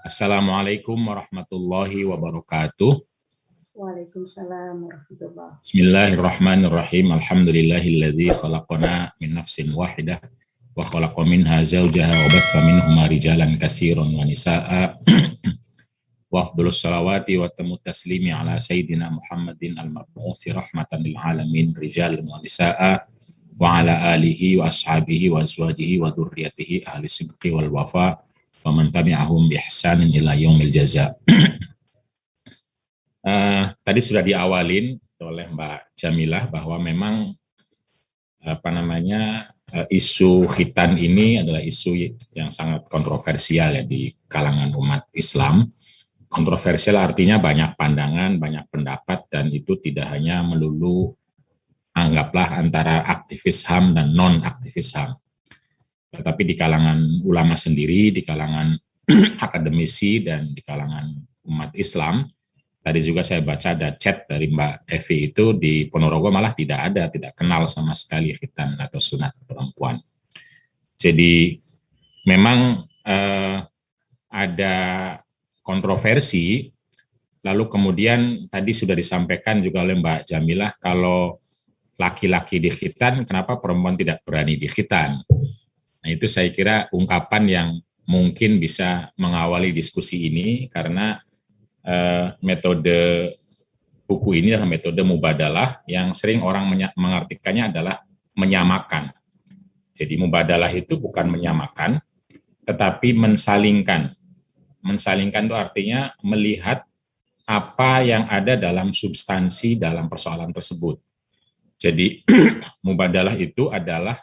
Assalamualaikum warahmatullahi wabarakatuh. Waalaikumsalam warahmatullahi wabarakatuh. Bismillahirrahmanirrahim. Alhamdulillahilladzi khalaqana min nafsin wahidah wa khalaqa minha zawjaha wa bassa minhuma rijalan katsiran wa nisaa'a. Wa afdhalus salawati wa tamut taslimi ala sayyidina Muhammadin al-mab'utsi rahmatan lil alamin rijalan wa nisaa'a wa ala alihi wa ashabihi wa azwajihi wa dzurriyyatihi ahli sidqi wal wafa wa man tabi'ahum bi ihsanin ila yaumil jaza. Tadi sudah diawalin oleh Mbak Jamilah bahwa memang isu khitan ini adalah isu yang sangat kontroversial ya di kalangan umat Islam. Kontroversial artinya banyak pandangan, banyak pendapat, dan itu tidak hanya melulu anggaplah antara aktivis HAM dan non-aktivis HAM. Tetapi di kalangan ulama sendiri, di kalangan akademisi, dan di kalangan umat Islam, tadi juga saya baca ada chat dari Mbak Evi itu di Ponorogo malah tidak kenal sama sekali khitan atau sunat perempuan. Jadi memang ada kontroversi, lalu kemudian tadi sudah disampaikan juga oleh Mbak Jamilah kalau laki-laki di khitan, kenapa perempuan tidak berani di khitan? Nah, itu saya kira ungkapan yang mungkin bisa mengawali diskusi ini karena metode buku ini adalah metode mubadalah yang sering orang mengartikannya adalah menyamakan. Jadi mubadalah itu bukan menyamakan, tetapi mensalingkan. Mensalingkan itu artinya melihat apa yang ada dalam substansi dalam persoalan tersebut. Jadi mubadalah itu adalah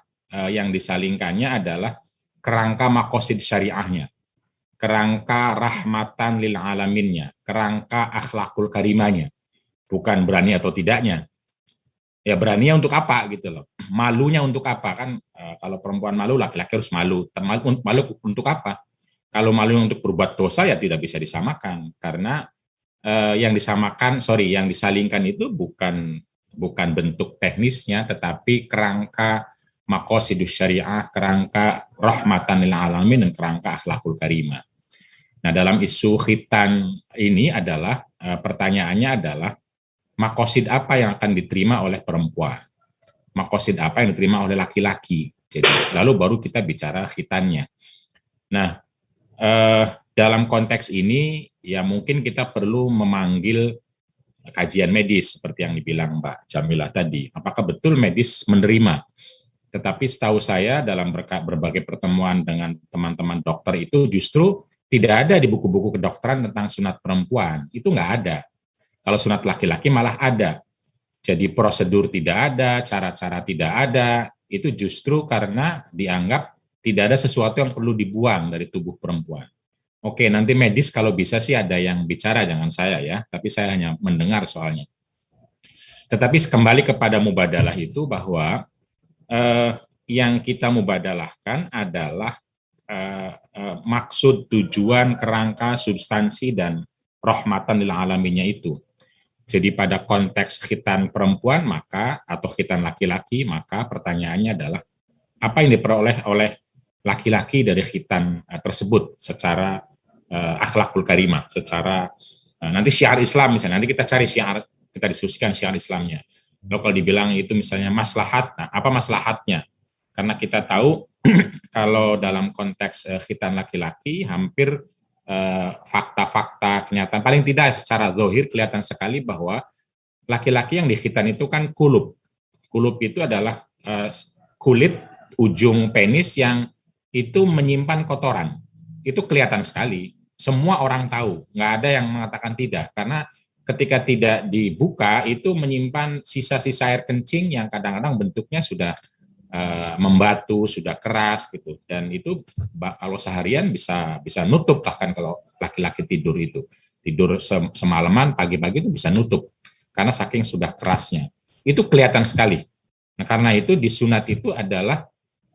yang disalingkannya adalah kerangka maqasid syariahnya, kerangka rahmatan lil alaminnya, kerangka akhlakul karimanya, bukan berani atau tidaknya. Ya beraninya untuk apa gitu loh, malunya untuk apa kan? Kalau perempuan malu, laki-laki harus malu. Malu untuk apa? Kalau malu untuk berbuat dosa ya tidak bisa disamakan karena yang disalingkan itu bukan bentuk teknisnya, tetapi kerangka maqasidus syariah, kerangka rahmatan lil alamin, dan kerangka akhlakul karimah. Nah, dalam isu khitan ini adalah pertanyaannya adalah maqasid apa yang akan diterima oleh perempuan? Maqasid apa yang diterima oleh laki-laki? Jadi lalu baru kita bicara khitannya. Nah, dalam konteks ini ya mungkin kita perlu memanggil kajian medis seperti yang dibilang Mbak Jamilah tadi. Apakah betul medis menerima? Tetapi setahu saya dalam berbagai pertemuan dengan teman-teman dokter itu justru tidak ada di buku-buku kedokteran tentang sunat perempuan. Itu nggak ada. Kalau sunat laki-laki malah ada. Jadi prosedur tidak ada, cara-cara tidak ada. Itu justru karena dianggap tidak ada sesuatu yang perlu dibuang dari tubuh perempuan. Oke, nanti medis kalau bisa sih ada yang bicara, jangan saya ya. Tapi saya hanya mendengar soalnya. Tetapi kembali kepada mubadalah itu bahwa yang kita mubadalahkan adalah maksud, tujuan, kerangka, substansi, dan rahmatan lil alaminnya itu. Jadi pada konteks khitan perempuan atau khitan laki-laki, maka pertanyaannya adalah apa yang diperoleh oleh laki-laki dari khitan tersebut secara akhlakul karimah, secara nanti syiar Islam misalnya, nanti kita cari syiar, kita diskusikan syiar Islamnya. Kalau dibilang itu misalnya maslahat, nah apa maslahatnya? Karena kita tahu kalau dalam konteks khitan laki-laki hampir fakta-fakta kenyataan, paling tidak secara zahir kelihatan sekali bahwa laki-laki yang dikhitan itu kan kulub. Kulub itu adalah kulit ujung penis yang itu menyimpan kotoran. Itu kelihatan sekali. Semua orang tahu, nggak ada yang mengatakan tidak. Karena ketika tidak dibuka itu menyimpan sisa-sisa air kencing yang kadang-kadang bentuknya sudah membatu, sudah keras gitu, dan itu kalau seharian bisa nutup, bahkan kalau laki-laki tidur semalaman, pagi-pagi itu bisa nutup karena saking sudah kerasnya. Itu kelihatan sekali. Nah, karena itu disunat itu adalah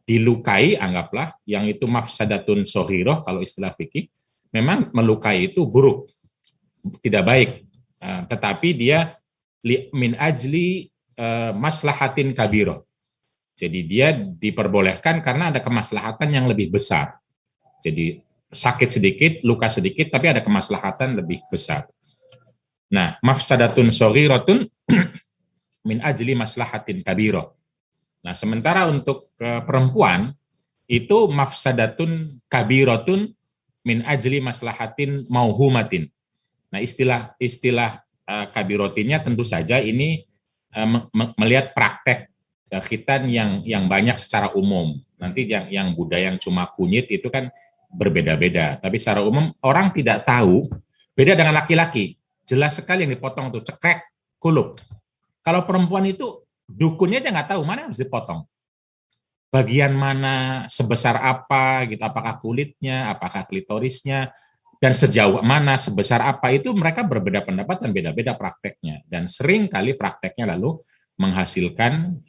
dilukai, anggaplah yang itu mafsadatun sohiroh kalau istilah fikih, memang melukai itu buruk, tidak baik. Tetapi dia min ajli maslahatin kabiroh. Jadi dia diperbolehkan karena ada kemaslahatan yang lebih besar. Jadi sakit sedikit, luka sedikit, tapi ada kemaslahatan lebih besar. Nah, mafsadatun shaghiratun min ajli maslahatin kabirah. Nah, sementara untuk perempuan itu mafsadatun kabiratun min ajli maslahatin mauhumatin. Nah, istilah kabirotinnya tentu saja ini melihat praktek khitan yang banyak secara umum. Nanti yang budaya yang cuma kunyit itu kan berbeda-beda. Tapi secara umum orang tidak tahu, beda dengan laki-laki. Jelas sekali yang dipotong tuh cekrek, kulup. Kalau perempuan itu dukunnya aja nggak tahu mana yang harus dipotong. Bagian mana, sebesar apa, gitu, apakah kulitnya, apakah klitorisnya, dan sejauh mana, sebesar apa, itu mereka berbeda pendapat dan beda-beda prakteknya. Dan sering kali prakteknya lalu menghasilkan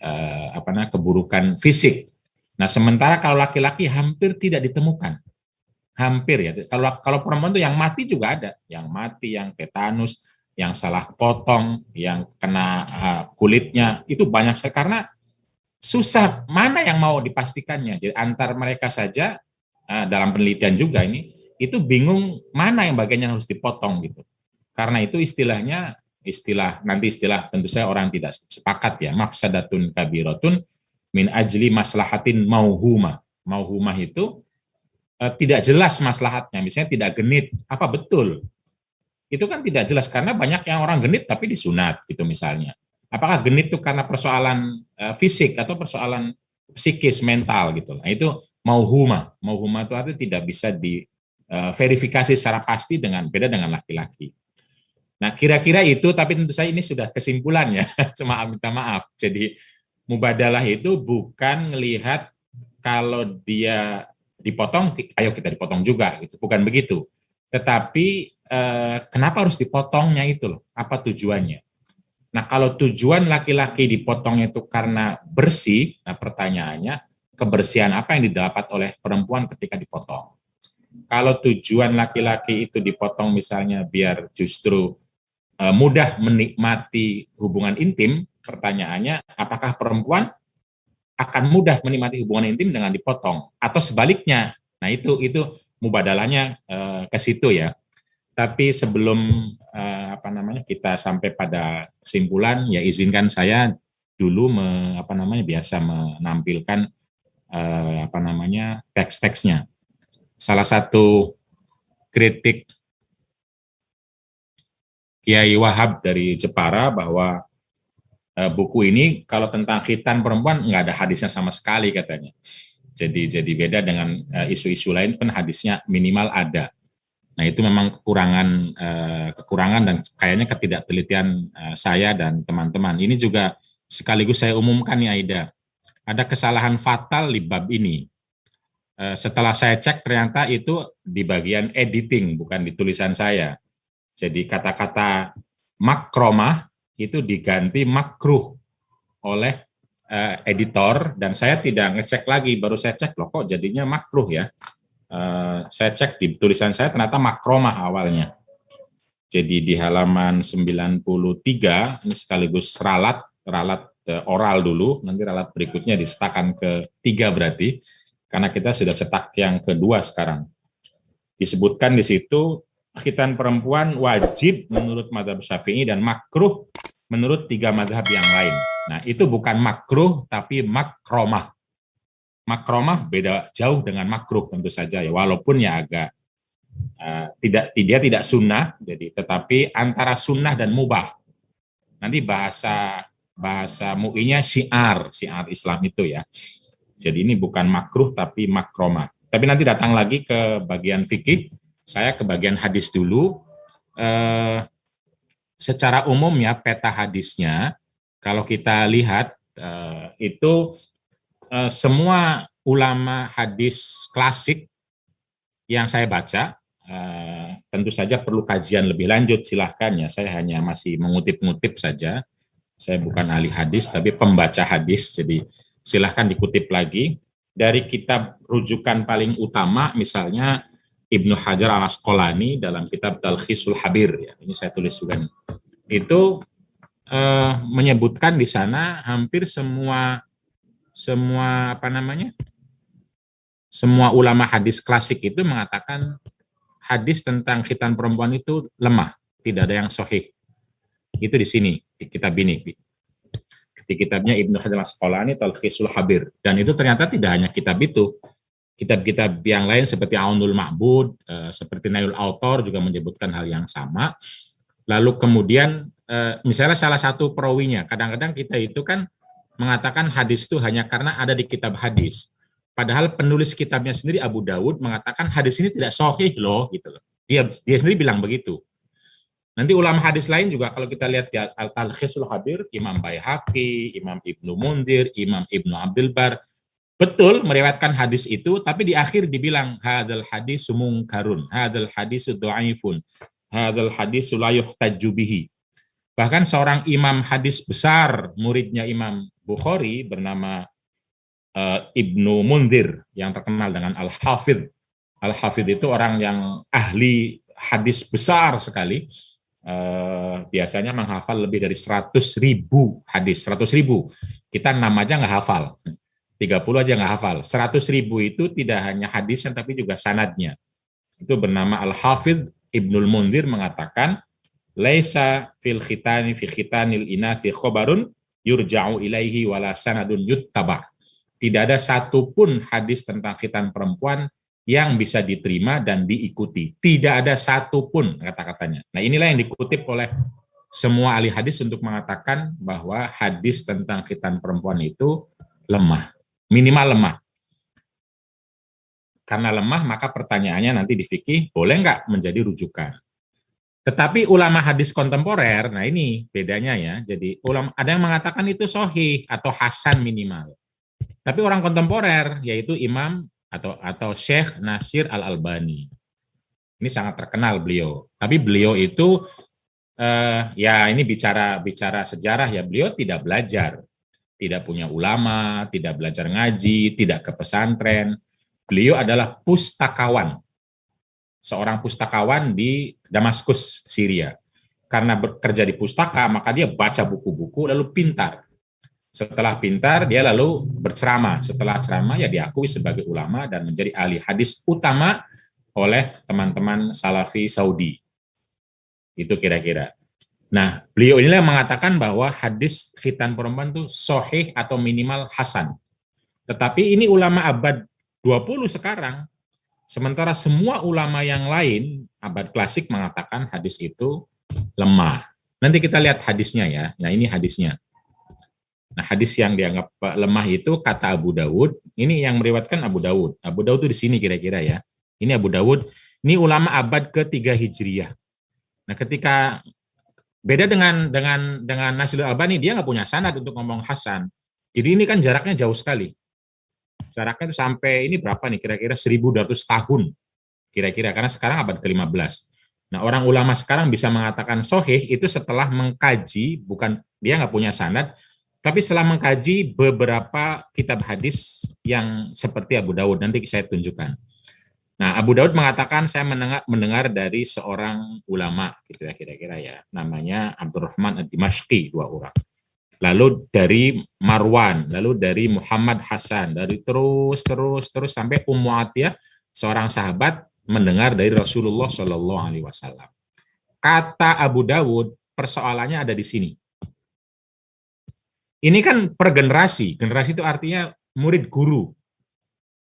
keburukan fisik. Nah, sementara kalau laki-laki hampir tidak ditemukan. Hampir ya. Kalau perempuan itu yang mati juga ada. Yang mati, yang tetanus, yang salah potong, yang kena kulitnya, itu banyak sekali. Karena susah, mana yang mau dipastikannya. Jadi antar mereka saja, dalam penelitian juga ini, itu bingung mana yang bagian yang harus dipotong gitu. Karena itu istilah tentu saja orang tidak sepakat ya, mafsadatun kabiratun min ajli maslahatin mauhumah. Mauhumah itu tidak jelas maslahatnya, misalnya tidak genit, apa betul? Itu kan tidak jelas karena banyak yang orang genit tapi disunat gitu misalnya. Apakah genit itu karena persoalan fisik atau persoalan psikis, mental gitu. Nah, itu mauhumah. Mauhumah itu artinya tidak bisa diverifikasi secara pasti beda dengan laki-laki. Nah, kira-kira itu, tapi tentu saja ini sudah kesimpulan ya, cuma minta maaf. Jadi, mubadalah itu bukan melihat kalau dia dipotong, ayo kita dipotong juga, gitu. Bukan begitu. Tetapi, kenapa harus dipotongnya itu loh? Apa tujuannya? Nah, kalau tujuan laki-laki dipotongnya itu karena bersih, nah pertanyaannya, kebersihan apa yang didapat oleh perempuan ketika dipotong? Kalau tujuan laki-laki itu dipotong misalnya biar justru mudah menikmati hubungan intim, pertanyaannya apakah perempuan akan mudah menikmati hubungan intim dengan dipotong atau sebaliknya. Nah, itu mubadalahnya ke situ ya. Tapi sebelum kita sampai pada kesimpulan, ya izinkan saya dulu biasa menampilkan teks-teksnya. Salah satu kritik Kiai Wahab dari Jepara bahwa buku ini kalau tentang khitan perempuan nggak ada hadisnya sama sekali katanya. Jadi beda dengan isu-isu lain kan hadisnya minimal ada. Nah, itu memang kekurangan dan kayaknya ketidaktelitian saya dan teman-teman. Ini juga sekaligus saya umumkan ya Aida. Ada kesalahan fatal di bab ini. Setelah saya cek ternyata itu di bagian editing, bukan di tulisan saya. Jadi kata-kata makromah itu diganti makruh oleh editor dan saya tidak ngecek lagi, baru saya cek loh kok jadinya makruh ya. Saya cek di tulisan saya ternyata makromah awalnya. Jadi di halaman 93 ini sekaligus ralat oral dulu, nanti ralat berikutnya disetakan ke 3 berarti karena kita sudah cetak yang kedua sekarang. Disebutkan di situ khitan perempuan wajib menurut mazhab Syafi'i dan makruh menurut 3 mazhab yang lain. Nah, itu bukan makruh tapi makromah. Makromah beda jauh dengan makruh tentu saja ya, walaupun ya agak dia tidak sunnah, jadi tetapi antara sunnah dan mubah. Nanti bahasa MUI-nya syiar Islam itu ya. Jadi ini bukan makruh tapi makromah. Tapi nanti datang lagi ke bagian fikih, saya ke bagian hadis dulu. Secara umum ya peta hadisnya, kalau kita lihat itu semua ulama hadis klasik yang saya baca, tentu saja perlu kajian lebih lanjut, silahkan ya. Saya hanya masih mengutip-ngutip saja. Saya bukan ahli hadis, tapi pembaca hadis, jadi silahkan dikutip lagi. Dari kitab rujukan paling utama, misalnya Ibnu Hajar al-Asqalani dalam kitab Talkhisul Habir, ya, ini saya tulis juga nih. Itu menyebutkan di sana hampir semua semua semua ulama hadis klasik itu mengatakan hadis tentang khitan perempuan itu lemah, tidak ada yang sahih. Itu di sini, di kitab ini. Di kitabnya Ibnu Hajar Al-Asqalani Talkhisul Habir. Dan itu ternyata tidak hanya kitab itu. Kitab-kitab yang lain seperti Aunul Ma'bud, seperti Nailul Autor juga menyebutkan hal yang sama. Lalu kemudian misalnya salah satu perawinya, kadang-kadang kita itu kan mengatakan hadis itu hanya karena ada di kitab hadis. Padahal penulis kitabnya sendiri Abu Dawud mengatakan hadis ini tidak sahih loh, gitu loh. Dia sendiri bilang begitu. Nanti ulama hadis lain juga kalau kita lihat di Al-Talkhisul Habir, Imam Baihaqi, Imam Ibnu Mundir, Imam Ibnu Abdul Bar, betul meriwayatkan hadis itu, tapi di akhir dibilang hadzal hadis mungkarun, hadzal hadis dhaifun, hadzal hadis la yuhtaju bihi. Bahkan seorang imam hadis besar, muridnya Imam Bukhari bernama Ibnu Mundir yang terkenal dengan Al-Hafidh. Al-Hafidh itu orang yang ahli hadis besar sekali. Biasanya menghafal lebih dari 100.000 hadis, 100.000. Kita 6 aja nggak hafal. 30 aja nggak hafal. 100.000 itu tidak hanya hadisnya tapi juga sanadnya. Itu bernama Al-Hafidh Ibnul Mundir mengatakan laisa fil khitani fi khitanil inasi khobarun yurja'u ilaihi wala sanadun yuttaba. Tidak ada satupun hadis tentang khitan perempuan yang bisa diterima dan diikuti. Tidak ada satupun kata-katanya. Nah, inilah yang dikutip oleh semua ahli hadis untuk mengatakan bahwa hadis tentang khitan perempuan itu lemah. Minimal lemah. Karena lemah, maka pertanyaannya nanti di fikih, boleh nggak menjadi rujukan? Tetapi ulama hadis kontemporer, nah ini bedanya ya. Jadi ada yang mengatakan itu sahih atau hasan minimal. Tapi orang kontemporer, yaitu Imam atau Syekh Nasir Al-Albani. Ini sangat terkenal beliau. Tapi beliau itu ya ini bicara sejarah ya, beliau tidak belajar. Tidak punya ulama, tidak belajar ngaji, tidak ke pesantren. Beliau adalah pustakawan. Seorang pustakawan di Damaskus, Syria. Karena bekerja di pustaka, maka dia baca buku-buku lalu pintar. Setelah pintar, dia lalu berceramah. Setelah ceramah, ya diakui sebagai ulama dan menjadi ahli hadis utama oleh teman-teman Salafi Saudi. Itu kira-kira. Nah, beliau inilah yang mengatakan bahwa hadis khitan perempuan itu sahih atau minimal hasan. Tetapi ini ulama abad 20 sekarang. Sementara semua ulama yang lain, abad klasik mengatakan hadis itu lemah. Nanti kita lihat hadisnya ya. Nah, ini hadisnya. Nah, hadis yang dianggap lemah itu kata Abu Dawud, ini yang meriwayatkan Abu Dawud. Abu Dawud itu di sini kira-kira ya. Ini Abu Dawud, ini ulama abad ke-3 Hijriyah. Nah, ketika beda dengan Nasirul Albani, dia nggak punya sanad untuk ngomong hasan. Jadi ini kan jaraknya jauh sekali. Jaraknya itu sampai ini berapa nih? Kira-kira 1.200 tahun. Kira-kira, karena sekarang abad ke-15. Nah, orang ulama sekarang bisa mengatakan sahih itu setelah mengkaji, bukan dia nggak punya sanad, tapi setelah mengkaji beberapa kitab hadis yang seperti Abu Dawud, nanti saya tunjukkan. Nah, Abu Dawud mengatakan saya mendengar dari seorang ulama, gitu ya kira-kira ya, namanya Abdurrahman Ad-Dimashqi, 2 orang. Lalu dari Marwan, lalu dari Muhammad Hasan, dari terus sampai Ummu Atiyah, seorang sahabat mendengar dari Rasulullah Shallallahu Alaihi Wasallam. Kata Abu Dawud, persoalannya ada di sini. Ini kan per generasi. Generasi itu artinya murid guru.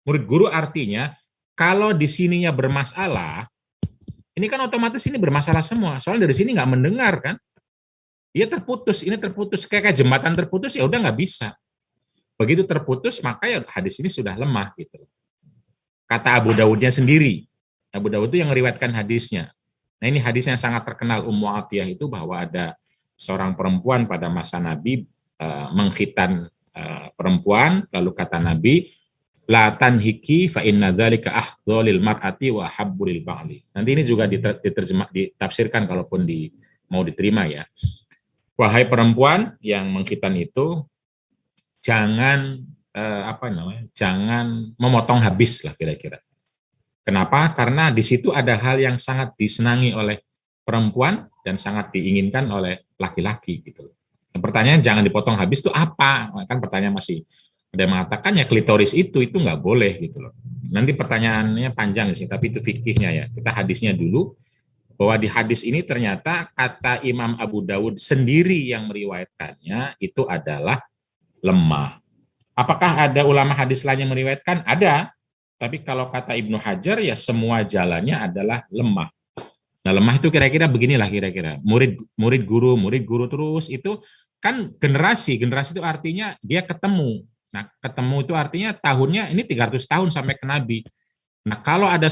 Murid guru artinya kalau di sininya bermasalah, ini kan otomatis ini bermasalah semua. Soalnya dari sini nggak mendengar kan. Dia terputus, ini terputus kayak jembatan terputus ya udah nggak bisa. Begitu terputus maka ya hadis ini sudah lemah gitu. Kata Abu Dawudnya sendiri. Abu Dawud itu yang meriwayatkan hadisnya. Nah, ini hadis yang sangat terkenal Ummu Atiyah itu bahwa ada seorang perempuan pada masa Nabi mengkhitan perempuan, lalu kata Nabi, la tanhiki fa inna dzalika ahdhalil mar'ati wa habbul ba'li. Nanti ini juga ditafsirkan kalaupun mau diterima ya. Wahai perempuan yang mengkhitan itu jangan jangan memotong habis lah kira-kira. Kenapa? Karena di situ ada hal yang sangat disenangi oleh perempuan dan sangat diinginkan oleh laki-laki gitu. Pertanyaan jangan dipotong habis itu apa? Kan pertanyaan masih Ada yang mengatakan ya klitoris itu nggak boleh gitu loh. Nanti pertanyaannya panjang sih, tapi itu fikihnya ya. Kita hadisnya dulu, bahwa di hadis ini ternyata kata Imam Abu Dawud sendiri yang meriwayatkannya itu adalah lemah. Apakah ada ulama hadis lain yang meriwayatkan? Ada. Tapi kalau kata Ibnu Hajar ya semua jalannya adalah lemah. Nah, lemah itu kira-kira beginilah kira-kira. Murid guru terus itu kan generasi itu artinya dia ketemu. Nah, ketemu itu artinya tahunnya ini 300 tahun sampai ke Nabi. Nah, kalau ada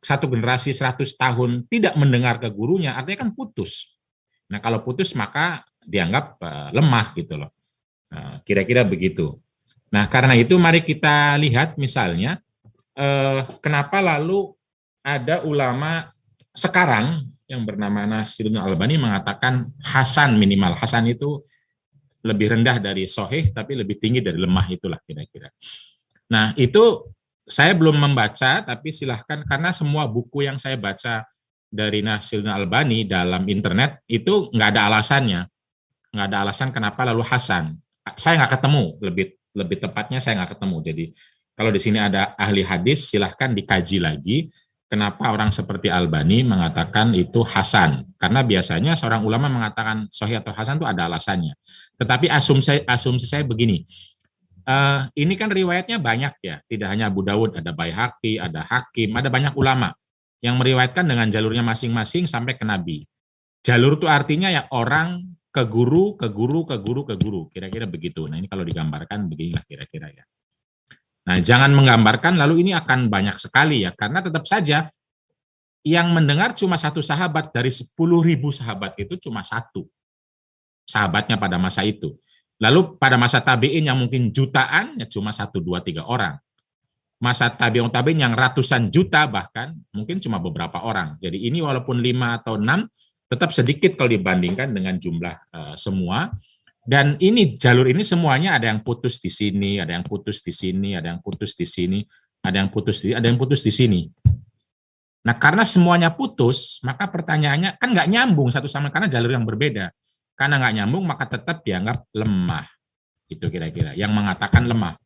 satu generasi 100 tahun tidak mendengar ke gurunya, artinya kan putus. Nah, kalau putus maka dianggap lemah gitu loh. Nah, kira-kira begitu. Nah, karena itu mari kita lihat misalnya kenapa lalu ada ulama sekarang yang bernama Nasiruddin Albani mengatakan hasan minimal. Hasan itu lebih rendah dari sohih tapi lebih tinggi dari lemah, itulah kira-kira. Nah, itu saya belum membaca, tapi silahkan, karena semua buku yang saya baca dari Nasiruddin Albani dalam internet itu nggak ada alasannya. Nggak ada alasan kenapa lalu hasan. Saya nggak ketemu, lebih tepatnya saya nggak ketemu. Jadi kalau di sini ada ahli hadis, silahkan dikaji lagi kenapa orang seperti Albani mengatakan itu hasan. Karena biasanya seorang ulama mengatakan sahih atau hasan itu ada alasannya. Tetapi asumsi saya begini, ini kan riwayatnya banyak ya, tidak hanya Abu Dawud, ada Baihaqi, ada Hakim, ada banyak ulama yang meriwayatkan dengan jalurnya masing-masing sampai ke Nabi. Jalur itu artinya ya orang ke guru, kira-kira begitu. Nah, ini kalau digambarkan beginilah kira-kira ya. Nah, jangan menggambarkan lalu ini akan banyak sekali ya, karena tetap saja yang mendengar cuma satu sahabat dari 10.000 sahabat itu cuma satu sahabatnya pada masa itu. Lalu pada masa tabi'in yang mungkin jutaan ya cuma 1, 2, 3 orang. Masa tabi'in yang ratusan juta bahkan mungkin cuma beberapa orang. Jadi ini walaupun 5 atau 6 tetap sedikit kalau dibandingkan dengan jumlah semua. Dan ini jalur ini semuanya ada yang putus di sini, ada yang putus di sini, ada yang putus di sini, ada yang putus di sini. Nah, karena semuanya putus, maka pertanyaannya kan nggak nyambung satu sama, karena jalur yang berbeda. Karena nggak nyambung, maka tetap dianggap lemah. Itu kira-kira yang mengatakan lemah.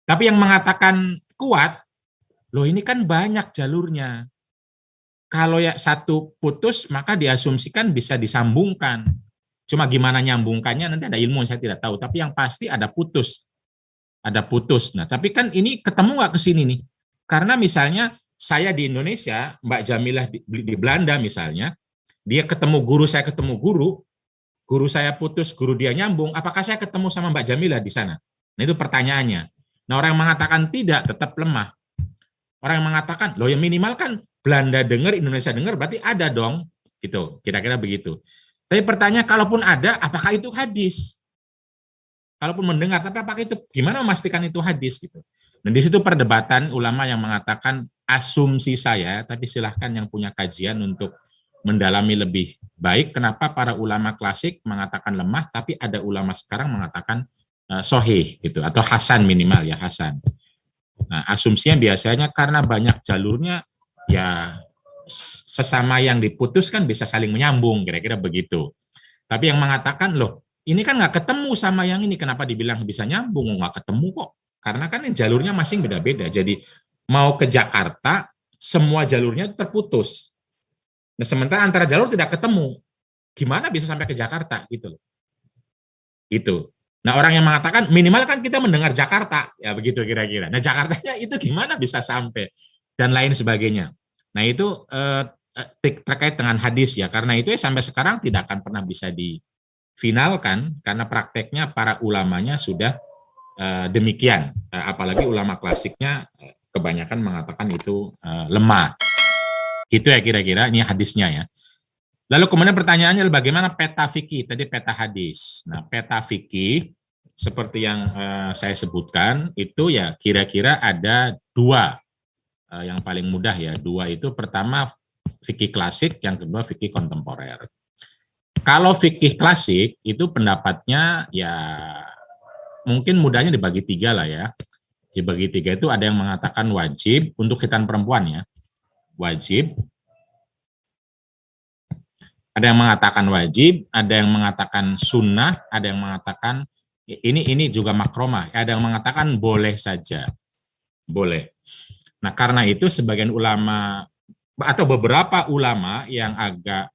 Tapi yang mengatakan kuat, loh ini kan banyak jalurnya. Kalau ya satu putus, maka diasumsikan bisa disambungkan. Cuma gimana nyambungkannya nanti ada ilmu, saya tidak tahu. Tapi yang pasti ada putus. Ada putus. Nah, tapi kan ini ketemu nggak ke sini nih? Karena misalnya saya di Indonesia, Mbak Jamilah di Belanda misalnya, dia ketemu guru, saya ketemu guru saya putus, guru dia nyambung, apakah saya ketemu sama Mbak Jamilah di sana? Nah, itu pertanyaannya. Nah, orang yang mengatakan tidak, tetap lemah. Orang yang mengatakan, loh ya minimal kan Belanda dengar, Indonesia dengar, berarti ada dong. Gitu, kira-kira begitu. Tapi pertanyaan, kalaupun ada, apakah itu hadis? Kalaupun mendengar, tapi apakah itu, gimana memastikan itu hadis? Gitu. Dan di situ perdebatan ulama yang mengatakan, asumsi saya, tapi silahkan yang punya kajian untuk mendalami lebih baik, kenapa para ulama klasik mengatakan lemah, tapi ada ulama sekarang mengatakan sahih gitu, atau hasan minimal ya, hasan. Nah, asumsinya biasanya karena banyak jalurnya, ya sesama yang diputuskan bisa saling menyambung, kira-kira begitu. Tapi yang mengatakan, loh ini kan nggak ketemu sama yang ini, kenapa dibilang bisa nyambung? Nggak ketemu kok, karena kan jalurnya masing beda-beda. Jadi mau ke Jakarta, semua jalurnya terputus. Nah, sementara antara jalur tidak ketemu, gimana bisa sampai ke Jakarta gitu loh. Itu. Nah, orang yang mengatakan minimal kan kita mendengar Jakarta, ya begitu kira-kira. Nah, Jakartanya itu gimana bisa sampai dan lain sebagainya. Nah, itu terkait dengan hadis ya, karena itu sampai sekarang tidak akan pernah bisa difinalkan karena prakteknya para ulamanya sudah demikian. Apalagi ulama klasiknya kebanyakan mengatakan itu lemah. Itu ya kira-kira, ini hadisnya ya. Lalu kemudian pertanyaannya bagaimana peta fikih, tadi peta hadis. Nah, peta fikih seperti yang saya sebutkan itu ya kira-kira ada 2 yang paling mudah ya. 2 itu, pertama fikih klasik, yang kedua fikih kontemporer. Kalau fikih klasik itu pendapatnya ya mungkin mudahnya dibagi 3 lah ya. Dibagi 3 itu ada yang mengatakan wajib untuk khitan perempuan ya. Wajib, ada yang mengatakan wajib, ada yang mengatakan sunnah, ada yang mengatakan Ini juga makromah. Ada yang mengatakan boleh saja, boleh. Nah, karena itu sebagian ulama atau beberapa ulama yang agak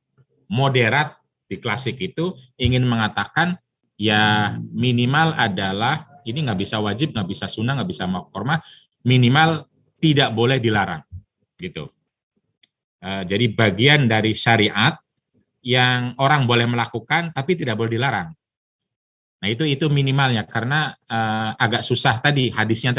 moderat di klasik itu ingin mengatakan ya minimal adalah ini nggak bisa wajib, nggak bisa sunnah, nggak bisa makromah, minimal tidak boleh dilarang, gitu. Jadi bagian dari syariat yang orang boleh melakukan tapi tidak boleh dilarang. Nah itu minimalnya karena agak susah tadi hadisnya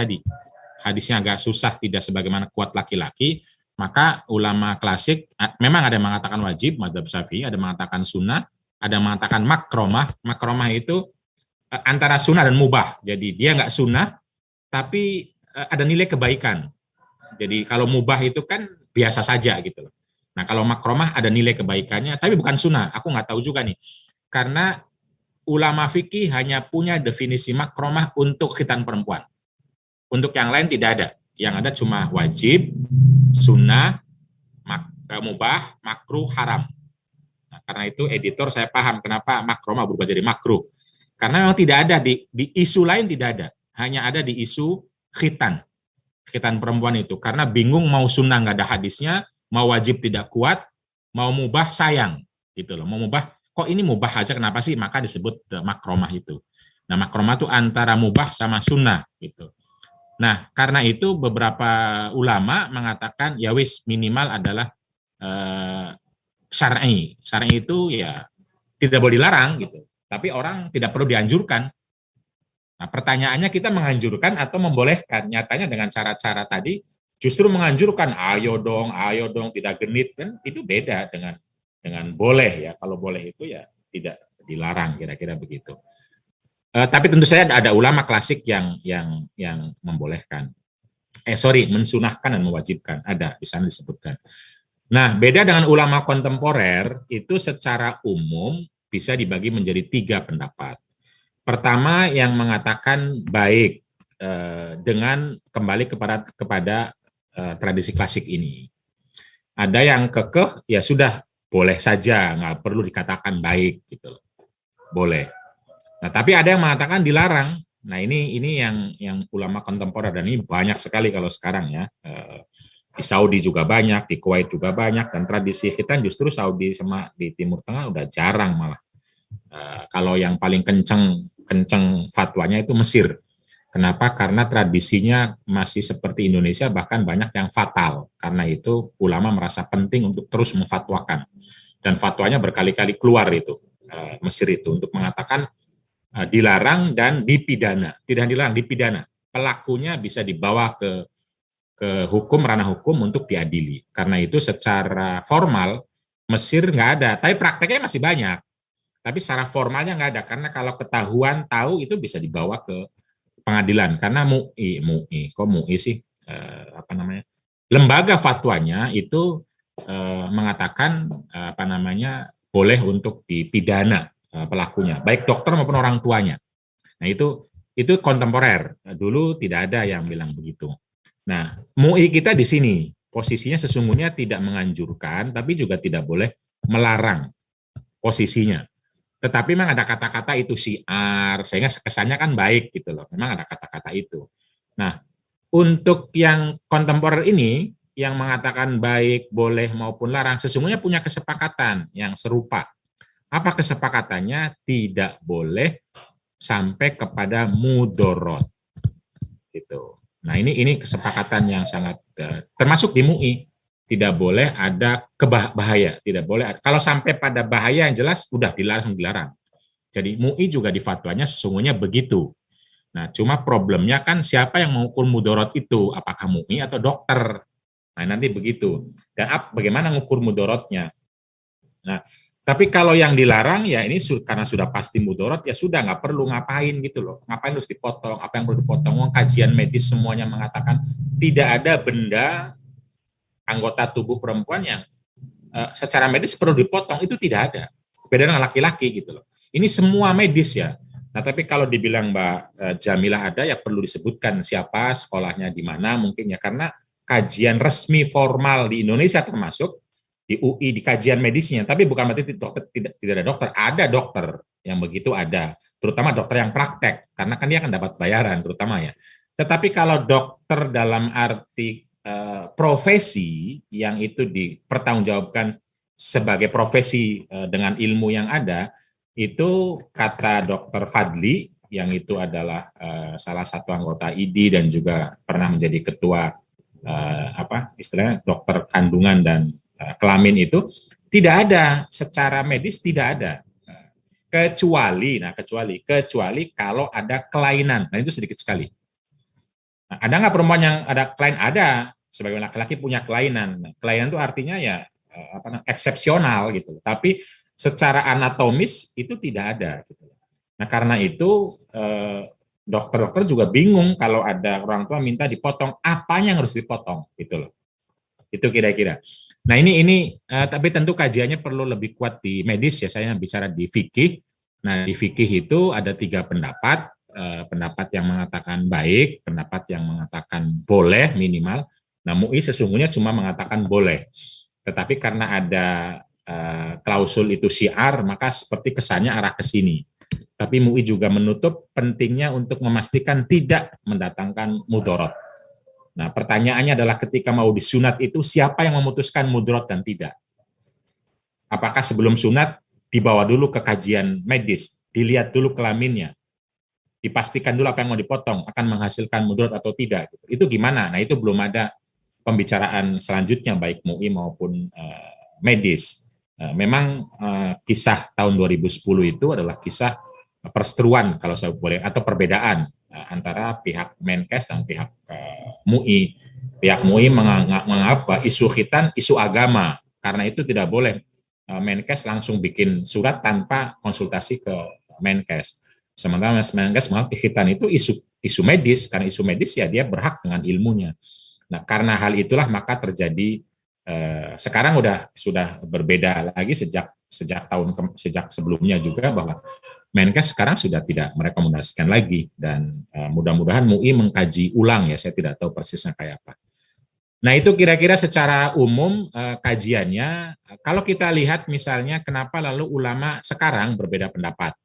agak susah, tidak sebagaimana kuat laki-laki, maka ulama klasik memang ada yang mengatakan wajib, madzhab Syafi'i, ada yang mengatakan sunnah, ada yang mengatakan makromah. Makromah itu antara sunnah dan mubah. Jadi dia nggak sunnah, tapi ada nilai kebaikan. Jadi kalau mubah itu kan biasa saja gitu loh. Nah kalau makromah ada nilai kebaikannya, tapi bukan sunnah. Aku nggak tahu juga nih, karena ulama fikih hanya punya definisi makromah untuk khitan perempuan. Untuk yang lain tidak ada. Yang ada cuma wajib, sunnah, mubah, makruh, haram. Nah, karena itu editor saya paham kenapa makromah berubah jadi makruh. Karena memang tidak ada di isu lain, tidak ada. Hanya ada di isu khitan perempuan itu. Karena bingung mau sunnah nggak ada hadisnya, mau wajib tidak kuat, mau mubah sayang. Gitu loh. Mau mubah, kok ini mubah aja kenapa sih? Maka disebut makromah itu. Nah makromah itu antara mubah sama sunnah gitu. Nah, karena itu beberapa ulama mengatakan ya wis minimal adalah syar'i. Syar'i itu ya tidak boleh dilarang gitu. Tapi orang tidak perlu dianjurkan. Nah, pertanyaannya kita menganjurkan atau membolehkan? Nyatanya dengan cara-cara tadi justru menganjurkan, ayo dong, tidak genit, kan itu beda dengan boleh ya. Kalau boleh itu ya tidak dilarang, kira-kira begitu. Tapi tentu saja ada ulama klasik yang membolehkan. Mensunahkan dan mewajibkan. Ada di sana disebutkan. Nah, beda dengan ulama kontemporer, itu secara umum bisa dibagi menjadi 3 pendapat. Pertama yang mengatakan baik dengan kembali kepada tradisi klasik ini. Ada yang kekeh, ya sudah boleh saja, nggak perlu dikatakan baik gitu. Boleh. Nah, tapi ada yang mengatakan dilarang. Nah, ini yang ulama kontemporer, dan ini banyak sekali kalau sekarang ya. Di Saudi juga banyak, di Kuwait juga banyak, dan tradisi khitan justru Saudi sama di Timur Tengah udah jarang malah. Kalau yang paling kenceng fatwanya itu Mesir. Kenapa? Karena tradisinya masih seperti Indonesia, bahkan banyak yang fatal. Karena itu ulama merasa penting untuk terus memfatwakan. Dan fatwanya berkali-kali keluar itu, Mesir itu, untuk mengatakan dilarang dan dipidana. Tidak dilarang, dipidana. Pelakunya bisa dibawa ke hukum, ranah hukum untuk diadili. Karena itu secara formal Mesir nggak ada, tapi prakteknya masih banyak. Tapi secara formalnya nggak ada, karena kalau ketahuan tahu itu bisa dibawa ke pengadilan. Karena MUI sih, lembaga fatwanya itu mengatakan boleh untuk dipidana pelakunya, baik dokter maupun orang tuanya. Nah itu kontemporer. Dulu tidak ada yang bilang begitu. Nah, MUI kita di sini posisinya sesungguhnya tidak menganjurkan, tapi juga tidak boleh melarang posisinya. Tetapi memang ada kata-kata itu syiar, sehingga kesannya kan baik gitu loh. Memang ada kata-kata itu. Nah, untuk yang kontemporer ini, yang mengatakan baik, boleh maupun larang, sesungguhnya punya kesepakatan yang serupa. Apa kesepakatannya? Tidak boleh sampai kepada mudorot. Gitu. Nah, ini kesepakatan yang sangat termasuk di MUI. Tidak boleh ada bahaya, tidak boleh. Kalau sampai pada bahaya yang jelas udah dilarang. Jadi MUI juga di fatwanya sesungguhnya begitu. Nah, cuma problemnya kan siapa yang mengukur mudorot itu? Apakah MUI atau dokter? Nah, nanti begitu. Dan bagaimana mengukur mudorotnya? Nah, tapi kalau yang dilarang ya ini karena sudah pasti mudorot, ya sudah nggak perlu ngapain gitu loh. Ngapain harus dipotong? Apa yang perlu dipotong? Kajian medis semuanya mengatakan tidak ada benda anggota tubuh perempuan yang secara medis perlu dipotong, itu tidak ada. Beda dengan laki-laki gitu loh. Ini semua medis ya. Nah, tapi kalau dibilang Mbak Jamilah ada, ya perlu disebutkan siapa, sekolahnya di mana mungkin ya, karena kajian resmi formal di Indonesia termasuk di UI, di kajian medisnya, tapi bukan berarti dokter, tidak ada dokter, ada dokter. yang begitu ada, terutama dokter yang praktek, karena kan dia akan dapat bayaran terutama ya. Tetapi kalau dokter dalam arti profesi yang itu dipertanggungjawabkan sebagai profesi dengan ilmu yang ada, itu kata Dokter Fadli yang itu adalah salah satu anggota ID dan juga pernah menjadi ketua istilahnya dokter kandungan dan kelamin itu, tidak ada secara medis, tidak ada, kecuali kalau ada kelainan. Nah itu sedikit sekali. Nah, ada nggak perempuan yang ada kelainan? Ada. Sebagai laki-laki punya kelainan. Nah, kelainan itu artinya ya eksepsional gitu. Tapi secara anatomis itu tidak ada. Gitu. Nah karena itu dokter-dokter juga bingung kalau ada orang tua minta dipotong, apanya yang harus dipotong gitu loh. Itu kira-kira. Nah ini tapi tentu kajiannya perlu lebih kuat di medis ya. Saya bicara di fikih. Nah di fikih itu ada 3 pendapat. Pendapat yang mengatakan baik, pendapat yang mengatakan boleh minimal. Nah MUI sesungguhnya cuma mengatakan boleh. Tetapi karena ada klausul itu syiar, maka seperti kesannya arah ke sini. Tapi MUI juga menutup pentingnya untuk memastikan tidak mendatangkan mudorot. Nah pertanyaannya adalah ketika mau disunat itu siapa yang memutuskan mudorot dan tidak? Apakah sebelum sunat dibawa dulu ke kajian medis, dilihat dulu kelaminnya, dipastikan dulu apa yang mau dipotong akan menghasilkan mudorot atau tidak? Itu gimana? Nah itu belum ada pembicaraan selanjutnya baik MUI maupun medis. Memang kisah tahun 2010 itu adalah kisah perseteruan kalau saya boleh, atau perbedaan antara pihak Menkes dan pihak MUI. Pihak MUI menganggap isu khitan isu agama, karena itu tidak boleh Menkes langsung bikin surat tanpa konsultasi ke Menkes. Sementara Menkes menganggap khitan itu isu medis, karena isu medis ya dia berhak dengan ilmunya. Nah, karena hal itulah maka terjadi sekarang sudah berbeda lagi sejak sebelumnya juga, bahwa Menkes sekarang sudah tidak merekomendasikan lagi, dan mudah-mudahan MUI mengkaji ulang ya, saya tidak tahu persisnya kayak apa. Nah itu kira-kira secara umum kajiannya. Kalau kita lihat misalnya kenapa lalu ulama sekarang berbeda pendapat.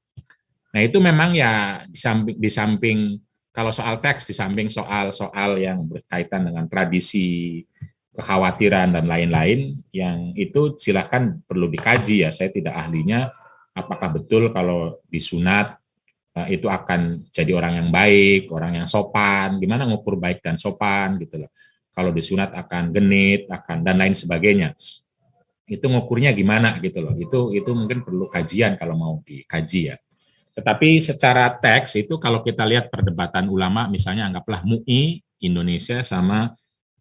Nah itu memang ya di samping kalau soal teks, di samping soal yang berkaitan dengan tradisi, kekhawatiran dan lain-lain, yang itu silakan perlu dikaji ya. Saya tidak ahlinya apakah betul kalau disunat itu akan jadi orang yang baik, orang yang sopan, gimana ngukur baik dan sopan gitu loh. Kalau disunat akan genit, akan dan lain sebagainya. Itu ngukurnya gimana gitu loh. Itu mungkin perlu kajian kalau mau dikaji ya. Tetapi secara teks itu kalau kita lihat perdebatan ulama, misalnya anggaplah MUI Indonesia sama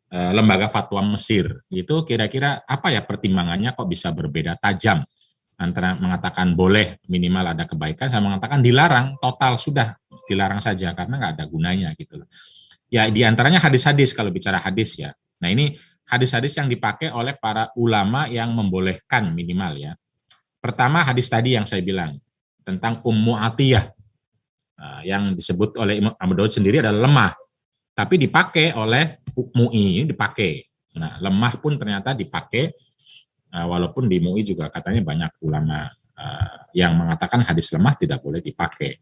Lembaga Fatwa Mesir, itu kira-kira apa ya pertimbangannya kok bisa berbeda tajam antara mengatakan boleh minimal ada kebaikan sama mengatakan dilarang total, sudah dilarang saja karena nggak ada gunanya gitu loh. Ya diantaranya hadis-hadis kalau bicara hadis ya. Nah ini hadis-hadis yang dipakai oleh para ulama yang membolehkan minimal ya. Pertama hadis tadi yang saya bilang tentang Ummu Atiyah yang disebut oleh Imam Abu Daud sendiri adalah lemah, tapi dipakai oleh MUI, ini dipakai. Nah, lemah pun ternyata dipakai, walaupun di MUI juga katanya banyak ulama yang mengatakan hadis lemah tidak boleh dipakai.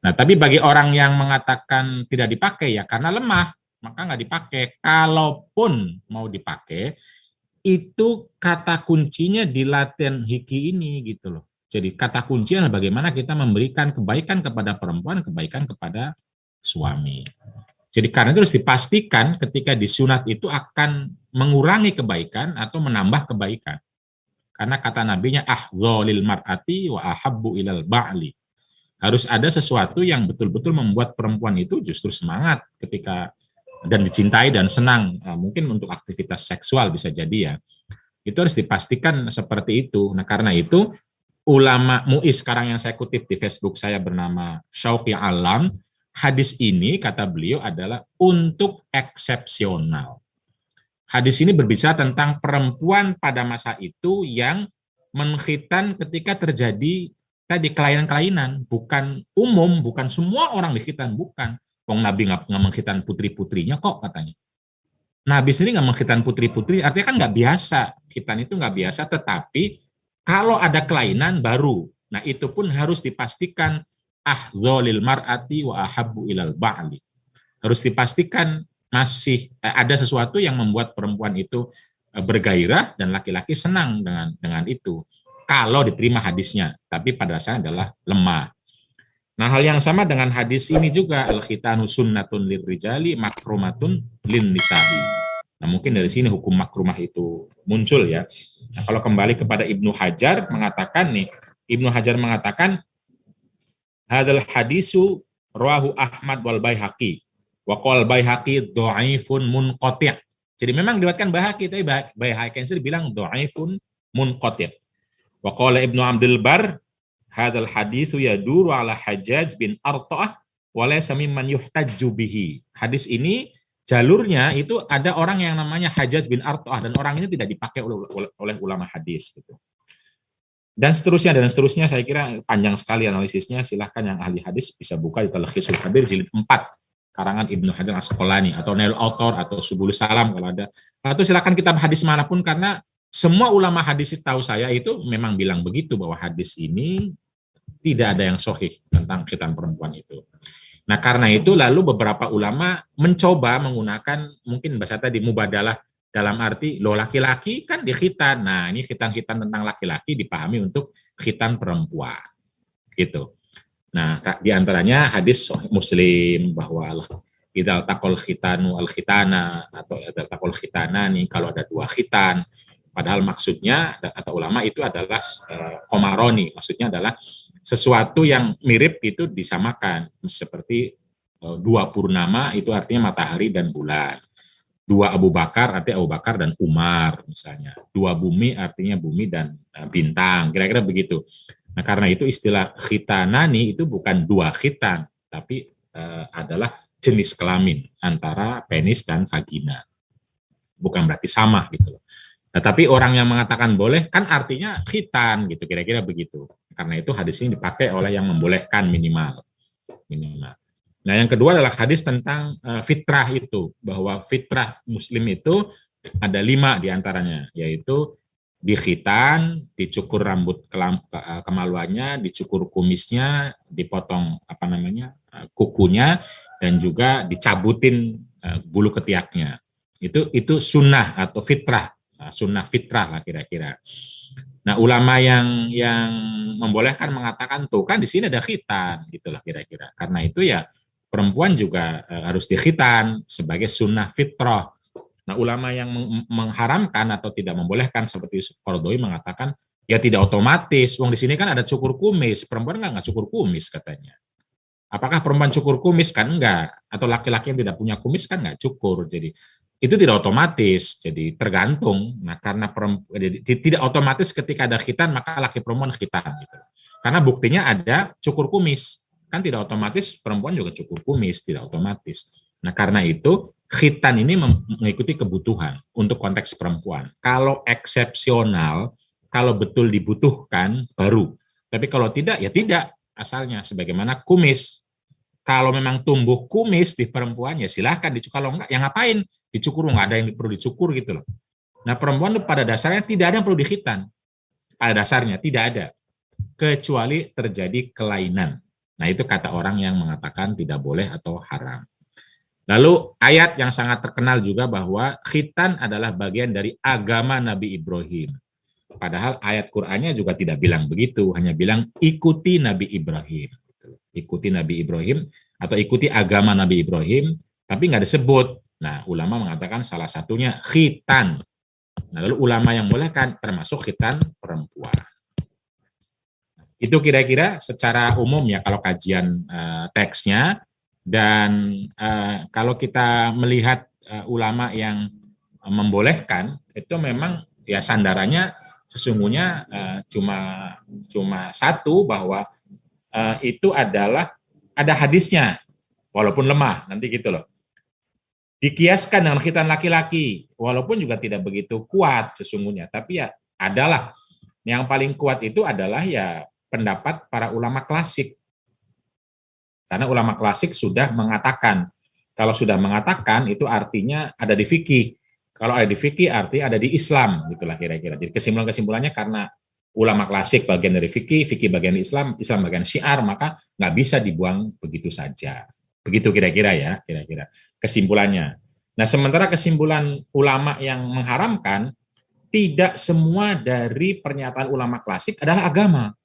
Nah, tapi bagi orang yang mengatakan tidak dipakai ya karena lemah, maka nggak dipakai. Kalaupun mau dipakai, itu kata kuncinya di latihan hiki ini gitu loh. Jadi kata kuncinya adalah bagaimana kita memberikan kebaikan kepada perempuan, kebaikan kepada suami. Jadi karena itu harus dipastikan ketika disunat itu akan mengurangi kebaikan atau menambah kebaikan. Karena kata nabinya ahdzalil mar'ati wa ahabbu ilal ba'li. Harus ada sesuatu yang betul-betul membuat perempuan itu justru semangat ketika dan dicintai dan senang. Mungkin untuk aktivitas seksual bisa jadi ya. Itu harus dipastikan seperti itu. Nah karena itu ulama MUI sekarang yang saya kutip di Facebook saya bernama Syauqi Alam, hadis ini kata beliau adalah untuk eksepsional. Hadis ini berbicara tentang perempuan pada masa itu yang mengkhitan ketika terjadi tadi kelainan-kelainan, bukan umum, bukan semua orang dikhitan, bukan. Wong Nabi nggak mengkhitan putri-putrinya kok katanya. Nabi sendiri nggak mengkhitan putri-putri, artinya kan nggak biasa. Khitan itu nggak biasa, tetapi kalau ada kelainan baru Nah, itu pun harus dipastikan ahdzalil mar'ati wa ahabbu ilal ba'li. Harus dipastikan masih ada sesuatu yang membuat perempuan itu bergairah dan laki-laki senang dengan itu. Kalau diterima hadisnya, tapi pada dasarnya adalah lemah. Nah, hal yang sama dengan hadis ini juga, al-khitanu sunnatun lirrijali makrumatun lin nisa'i. Nah, mungkin dari sini hukum makrumah itu muncul ya. Nah, kalau kembali kepada Ibnu Hajar mengatakan nih, Ibnu Hajar mengatakan hadal hadisu rawahu Ahmad wal Baihaqi wa qala Baihaqi dhaifun munqati'. Jadi memang diriwayatkan Baihaqi, tapi Baihaqi sendiri bilang dhaifun munqati'. Wa qala Ibnu Abdul Bar hadal haditsu yaduru ala Hajjaj bin Arta'ah wa laysa mimman yuhtajju bihi. Hadis ini jalurnya itu ada orang yang namanya Hajjaj bin Arta'ah dan orang ini tidak dipakai oleh ulama hadis gitu. Dan seterusnya saya kira panjang sekali analisisnya. Silahkan yang ahli hadis bisa buka di Talkhisul Habir jilid 4 karangan Ibnu Hajar Asqalani atau Nail Author atau Subulus Salam kalau ada. Atau silakan kitab hadis manapun, karena semua ulama hadis tahu saya itu memang bilang begitu, bahwa hadis ini tidak ada yang sahih tentang khitan perempuan itu. Nah, karena itu lalu beberapa ulama mencoba menggunakan mungkin bahasa tadi mubadalah, dalam arti lo laki-laki kan dikhitan. Nah, ini khitan-khitan tentang laki-laki dipahami untuk khitan perempuan. Gitu. Nah, di antaranya hadis Muslim bahwa idal taqal khitanu al khitana atau idal taqal khitana nih, kalau ada dua khitan. Padahal maksudnya kata ulama itu adalah komaroni, maksudnya adalah sesuatu yang mirip itu disamakan, seperti dua purnama itu artinya matahari dan bulan, dua Abu Bakar artinya Abu Bakar dan Umar misalnya, dua bumi artinya bumi dan bintang, kira-kira begitu. Nah, karena itu istilah khitanani itu bukan dua khitan, tapi adalah jenis kelamin antara penis dan vagina, bukan berarti sama gitu loh. Nah, tapi orang yang mengatakan boleh kan artinya khitan gitu, kira-kira begitu. Karena itu hadis ini dipakai oleh yang membolehkan minimal. Nah, yang kedua adalah hadis tentang fitrah itu, bahwa fitrah muslim itu ada 5 diantaranya, yaitu dikhitan, dicukur rambut kemaluannya, dicukur kumisnya, dipotong kukunya, dan juga dicabutin bulu ketiaknya. Itu sunnah atau fitrah. Sunnah fitrah lah kira-kira. Nah, ulama yang membolehkan mengatakan tuh kan di sini ada khitan gitulah kira-kira. Karena itu ya perempuan juga harus dikhitan sebagai sunnah fitrah. Nah, ulama yang mengharamkan atau tidak membolehkan seperti Yusuf Qaradawi mengatakan ya tidak otomatis. Wong di sini kan ada cukur kumis, perempuan nggak cukur kumis katanya. Apakah perempuan cukur kumis? Kan enggak. Atau laki-laki yang tidak punya kumis kan enggak cukur. Jadi itu tidak otomatis, jadi tergantung. Nah, karena tidak otomatis ketika ada khitan maka laki perempuan khitan gitu. Karena buktinya ada cukur kumis, kan tidak otomatis perempuan juga cukur kumis, tidak otomatis. Nah, karena itu khitan ini mengikuti kebutuhan untuk konteks perempuan. Kalau eksepsional, kalau betul dibutuhkan baru. Tapi kalau tidak ya tidak asalnya, sebagaimana kumis. Kalau memang tumbuh kumis di perempuan ya silahkan dicukur, kalau enggak ya ngapain dicukur, nggak ada yang perlu dicukur gitu loh. Nah, perempuan itu pada dasarnya tidak ada yang perlu dikhitan. Pada dasarnya tidak ada, kecuali terjadi kelainan. Nah, itu kata orang yang mengatakan tidak boleh atau haram. Lalu ayat yang sangat terkenal juga bahwa khitan adalah bagian dari agama Nabi Ibrahim. Padahal ayat Qur'annya juga tidak bilang begitu, hanya bilang ikuti Nabi Ibrahim. Ikuti Nabi Ibrahim atau ikuti agama Nabi Ibrahim, tapi nggak disebut. Nah, ulama mengatakan salah satunya khitan. Nah, lalu ulama yang bolehkan termasuk khitan perempuan. Itu kira-kira secara umum ya kalau kajian teksnya. Dan kalau kita melihat ulama yang membolehkan, itu memang ya sandarannya sesungguhnya cuma satu, bahwa itu adalah ada hadisnya, walaupun lemah, nanti gitu loh. Dikiaskan dengan khitan laki-laki, walaupun juga tidak begitu kuat sesungguhnya, tapi ya adalah yang paling kuat itu adalah ya pendapat para ulama klasik. Karena ulama klasik sudah mengatakan, kalau sudah mengatakan itu artinya ada di fikih. Kalau ada di fikih artinya ada di Islam, gitulah kira-kira. Jadi kesimpulannya karena ulama klasik bagian dari fikih, fikih bagian dari Islam, Islam bagian syiar, maka nggak bisa dibuang begitu saja. Begitu kira-kira ya, kira-kira kesimpulannya. Nah, sementara kesimpulan ulama yang mengharamkan, tidak semua dari pernyataan ulama klasik adalah agama.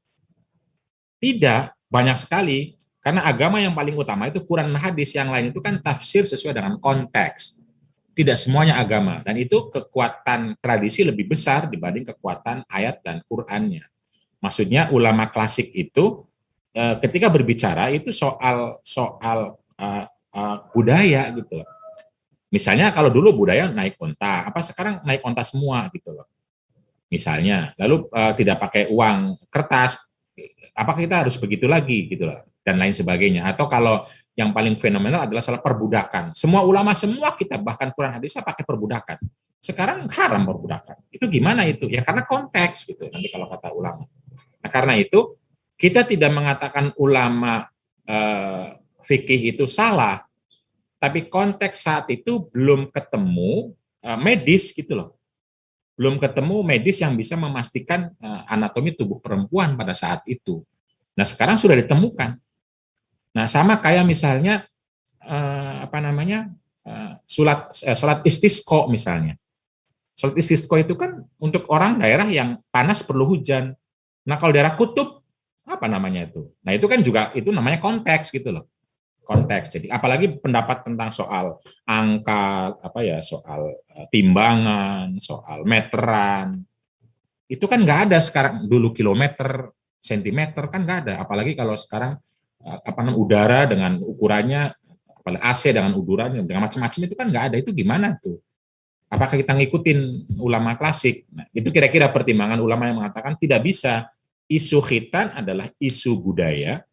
Tidak, banyak sekali. Karena agama yang paling utama itu Quran dan hadis, yang lain itu kan tafsir sesuai dengan konteks. Tidak semuanya agama, dan itu kekuatan tradisi lebih besar dibanding kekuatan ayat dan Qurannya. Maksudnya ulama klasik itu ketika berbicara itu soal budaya gitu loh. Misalnya kalau dulu budaya naik onta, apa sekarang naik onta semua gitu loh. Misalnya, lalu tidak pakai uang kertas, apa kita harus begitu lagi gitu loh, dan lain sebagainya. Atau kalau yang paling fenomenal adalah salah perbudakan. Semua ulama, semua kitab, bahkan Quran hadisnya pakai perbudakan. Sekarang haram perbudakan. Itu gimana itu? Ya karena konteks gitu, nanti kalau kata ulama. Nah karena itu, kita tidak mengatakan ulama fikih itu salah, tapi konteks saat itu belum ketemu medis gitu loh. Belum ketemu medis yang bisa memastikan anatomi tubuh perempuan pada saat itu. Nah sekarang sudah ditemukan. Nah sama kayak misalnya sholat istisqa misalnya. Sholat istisqa itu kan untuk orang daerah yang panas perlu hujan. Nah kalau daerah kutub apa namanya itu? Nah itu kan juga itu namanya konteks gitu loh. Konteks. Jadi apalagi pendapat tentang soal angka, soal timbangan, soal meteran, itu kan nggak ada sekarang. Dulu kilometer, sentimeter kan nggak ada. Apalagi kalau sekarang udara dengan ukurannya, apalagi AC dengan ukurannya, dengan macam-macam itu kan nggak ada. Itu gimana tuh? Apakah kita ngikutin ulama klasik? Nah, itu kira-kira pertimbangan ulama yang mengatakan tidak bisa. Isu khitan adalah isu budaya.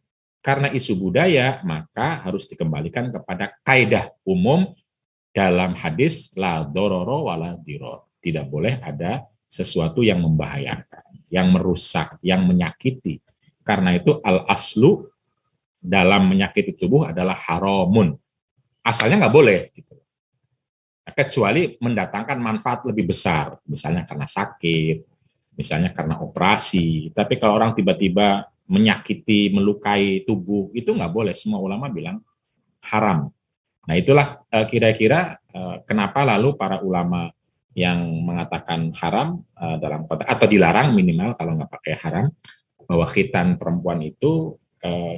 Karena isu budaya, maka harus dikembalikan kepada kaidah umum dalam hadis la dororo wala diror. Tidak boleh ada sesuatu yang membahayakan, yang merusak, yang menyakiti. Karena itu al-aslu dalam menyakiti tubuh adalah haramun. Asalnya nggak boleh. Gitu. Kecuali mendatangkan manfaat lebih besar. Misalnya karena sakit, misalnya karena operasi. Tapi kalau orang tiba-tiba menyakiti, melukai tubuh, itu nggak boleh. Semua ulama bilang haram. Nah itulah kira-kira kenapa lalu para ulama yang mengatakan haram dalam konteks, atau dilarang minimal kalau nggak pakai haram, bahwa khitan perempuan itu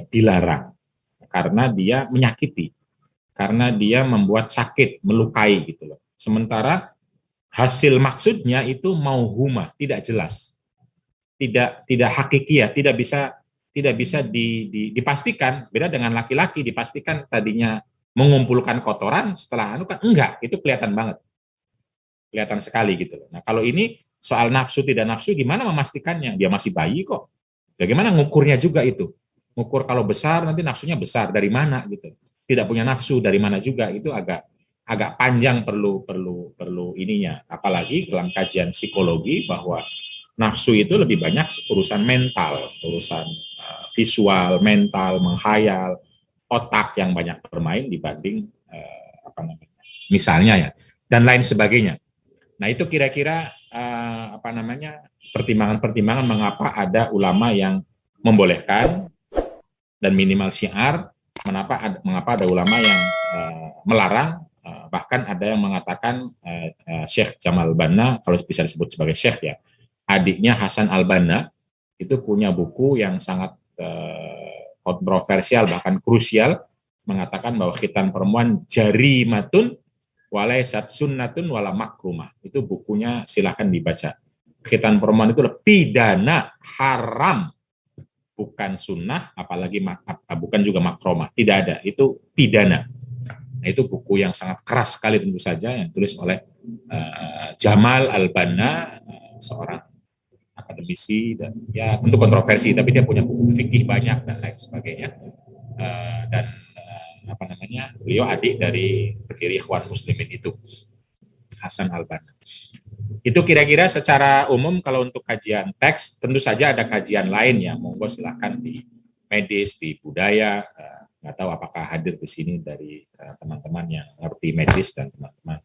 dilarang karena dia menyakiti, karena dia membuat sakit, melukai gitu loh. Sementara hasil maksudnya itu mauhumah, tidak jelas, tidak hakiki, tidak bisa dipastikan. Beda dengan laki-laki, dipastikan tadinya mengumpulkan kotoran, setelah kan enggak, itu kelihatan banget, kelihatan sekali gitu loh. Nah kalau ini soal nafsu tidak nafsu, gimana memastikannya? Dia masih bayi kok. Bagaimana ngukurnya juga itu? Ngukur kalau besar nanti nafsunya besar dari mana gitu? Tidak punya nafsu dari mana juga, itu agak panjang, perlu ininya. Apalagi dalam kajian psikologi bahwa nafsu itu lebih banyak urusan mental, urusan visual, mental, menghayal, otak yang banyak bermain dibanding misalnya ya, dan lain sebagainya. Nah itu kira-kira pertimbangan-pertimbangan mengapa ada ulama yang membolehkan dan minimal syiar, mengapa ada ulama yang melarang, bahkan ada yang mengatakan Syekh Jamal Banna, kalau bisa disebut sebagai Syekh ya, adiknya Hasan Al-Banna itu punya buku yang sangat kontroversial, bahkan krusial, mengatakan bahwa khitan perempuan jarimatun walaysat sunnatun wala makrumah. Itu bukunya, silahkan dibaca. Khitan perempuan itu pidana, haram, bukan sunnah, apalagi bukan juga makrumah. Tidak ada, itu pidana. Nah, itu buku yang sangat keras sekali tentu saja, yang ditulis oleh Jamal Al-Banna, seorang akademisi, dan ya tentu kontroversi, tapi dia punya buku fikih banyak dan lain sebagainya. Dan beliau adik dari pendiri Ikhwan Muslimin itu, Hasan Al-Banna. Itu kira-kira secara umum. Kalau untuk kajian teks, tentu saja ada kajian lain ya, monggo silahkan di medis, di budaya. Nggak tahu apakah hadir di sini dari teman-teman yang ngerti medis dan teman-teman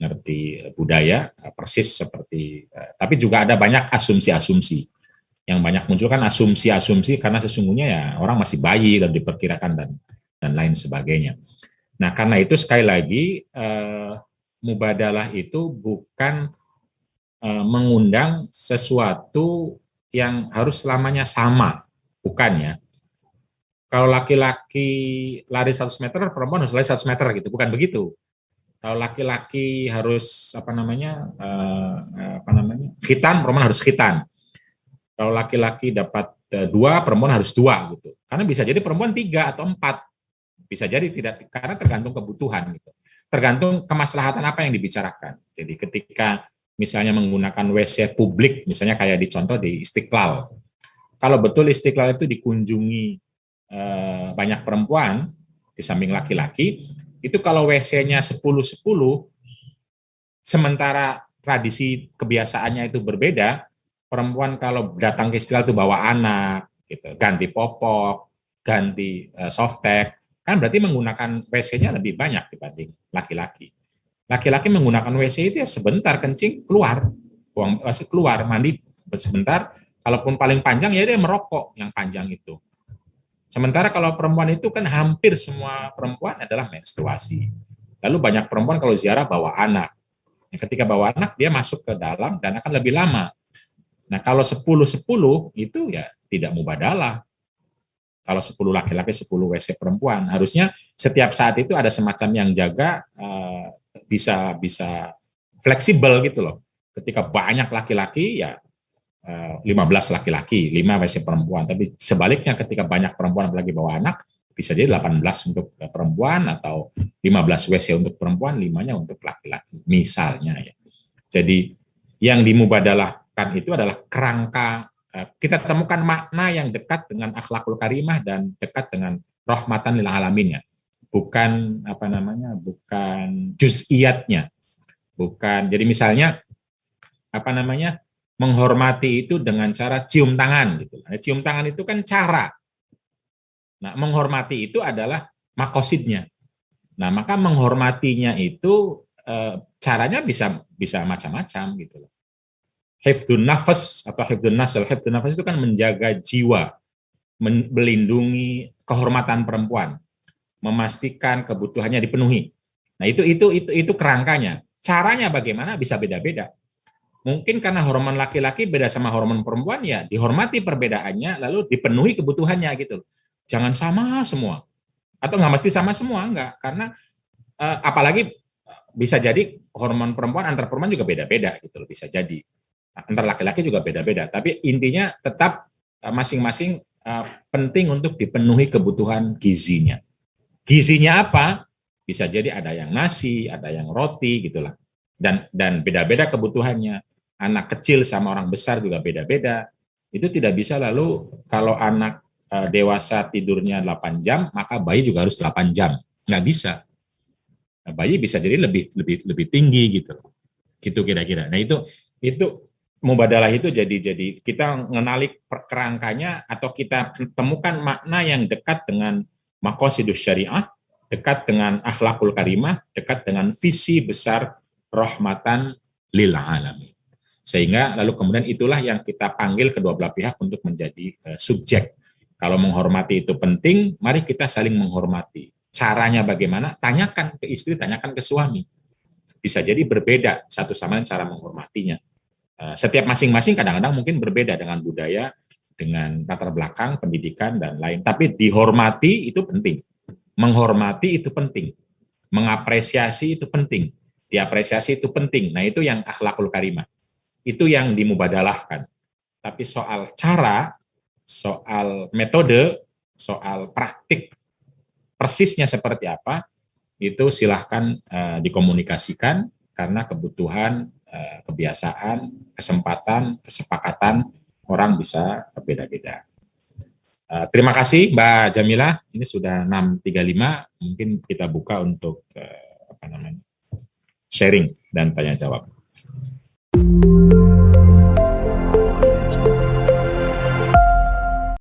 ngerti budaya, persis seperti, tapi juga ada banyak asumsi-asumsi. Yang banyak muncul kan asumsi-asumsi karena sesungguhnya ya orang masih bayi dan diperkirakan dan lain sebagainya. Nah, karena itu sekali lagi mubadalah itu bukan mengundang sesuatu yang harus selamanya sama, bukan ya. Kalau laki-laki lari 100 meter, perempuan harus lari 100 meter gitu, bukan begitu. Kalau laki-laki harus khitan, perempuan harus khitan. Kalau laki-laki dapat 2, perempuan harus 2 gitu. Karena bisa jadi perempuan 3 atau 4, bisa jadi tidak, karena tergantung kebutuhan gitu. Tergantung kemaslahatan apa yang dibicarakan. Jadi ketika misalnya menggunakan WC publik, misalnya kayak dicontoh di Istiqlal. Kalau betul Istiqlal itu dikunjungi banyak perempuan di samping laki-laki, itu kalau WC-nya 10-10, sementara tradisi kebiasaannya itu berbeda, perempuan kalau datang ke Istiqlal itu bawa anak, gitu, ganti popok, ganti softtek, kan berarti menggunakan WC-nya lebih banyak dibanding laki-laki. Laki-laki menggunakan WC itu ya sebentar kencing, keluar, keluar, mandi sebentar, kalaupun paling panjang ya dia merokok yang panjang itu. Sementara kalau perempuan itu kan hampir semua perempuan adalah menstruasi. Lalu banyak perempuan kalau ziarah bawa anak. Ketika bawa anak dia masuk ke dalam dan akan lebih lama. Nah, kalau 10-10 itu ya tidak mubadalah. Kalau 10 laki-laki, 10 WC perempuan. Harusnya setiap saat itu ada semacam yang jaga, bisa fleksibel gitu loh. Ketika banyak laki-laki ya 15 laki-laki, 5 WC perempuan. Tapi sebaliknya ketika banyak perempuan apalagi bawa anak, bisa jadi 18 untuk perempuan atau 15 WC untuk perempuan, 5-nya untuk laki-laki. Misalnya ya. Jadi yang dimubadalahkan itu adalah kerangka, kita temukan makna yang dekat dengan akhlakul karimah dan dekat dengan rahmatan lil alamin ya. Bukan bukan juz'iyatnya. Bukan. Jadi misalnya menghormati itu dengan cara cium tangan gitu. Nah, cium tangan itu kan cara. Nah, menghormati itu adalah makosidnya. Nah, maka menghormatinya itu caranya bisa macam-macam gitu. Hifdzun nafas atau hifdzun nasl. Hifdzun nafas itu kan menjaga jiwa, melindungi kehormatan perempuan, memastikan kebutuhannya dipenuhi. Nah, itu kerangkanya. Caranya bagaimana bisa beda-beda. Mungkin karena hormon laki-laki beda sama hormon perempuan, ya dihormati perbedaannya, lalu dipenuhi kebutuhannya gitu. Jangan sama semua. Atau nggak mesti sama semua, enggak. Karena apalagi bisa jadi hormon perempuan antar perempuan juga beda-beda gitu, bisa jadi. Antar laki-laki juga beda-beda. Tapi intinya tetap masing-masing penting untuk dipenuhi kebutuhan gizinya. Gizinya apa? Bisa jadi ada yang nasi, ada yang roti gitulah. Dan beda-beda kebutuhannya. Anak kecil sama orang besar juga beda-beda. Itu tidak bisa lalu kalau anak dewasa tidurnya 8 jam, maka bayi juga harus 8 jam. Nggak bisa. Nah, bayi bisa jadi lebih tinggi gitu. Gitu kira-kira. Nah, itu mubadalah itu jadi kita mengenali kerangkanya atau kita temukan makna yang dekat dengan maqasidus syariah, dekat dengan akhlakul karimah, dekat dengan visi besar rahmatan lil alamin. Sehingga lalu kemudian itulah yang kita panggil kedua belah pihak untuk menjadi subjek. Kalau menghormati itu penting, mari kita saling menghormati. Caranya bagaimana? Tanyakan ke istri, tanyakan ke suami. Bisa jadi berbeda satu sama lain cara menghormatinya. Setiap masing-masing kadang-kadang mungkin berbeda dengan budaya, dengan latar belakang, pendidikan, dan lain. Tapi dihormati itu penting. Menghormati itu penting. Mengapresiasi itu penting. Diapresiasi itu penting. Nah, itu yang akhlakul karimah. Itu yang dimubadalahkan. Tapi soal cara, soal metode, soal praktik, persisnya seperti apa, itu silahkan dikomunikasikan karena kebutuhan, kebiasaan, kesempatan, kesepakatan orang bisa berbeda-beda. Terima kasih Mbak Jamila, ini sudah 6.35, mungkin kita buka untuk sharing dan tanya jawab.